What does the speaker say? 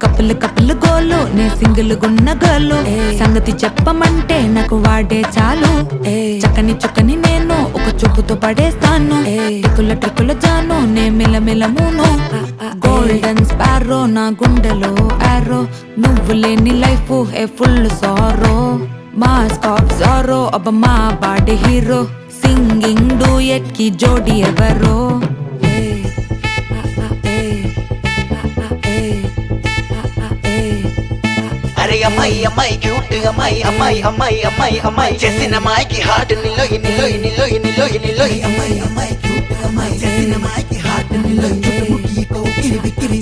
కప్పులు కప్పులు గోలు నే సింగిల్ గున్న గోలు సంగతి చెప్పమంటే నాకు వాడే చాలు చక్కని చుక్కని నేను ఒక చూపుతో పడేస్తాను ట్రిక్కుల జాను నే మిలమిలమును గోల్డెన్ స్పారో నా గుండెలో ఆరో నువ్వు లేని life A full sorrow mask of sorrow అబ్బ మా బాడీ హీరో సింగింగ్ డూయట్ కి జోడి ఎవరో అరే అమ్మాయి అమ్మాయి క్యూట్ అమ్మాయి అమ్మాయి అమ్మాయి అమ్మాయి అమ్మాయి చేసిన అమ్మాయికి హార్ట్ నిలోయి నిలోయి నిలోయి నిలోయి నిలోయి అమ్మాయి అమ్మాయి క్యూట్ అమ్మాయి చేసిన అమ్మాయికి హార్ట్ నిలోయి చుట్టుముట్టి కోకిలి బిక్కిరి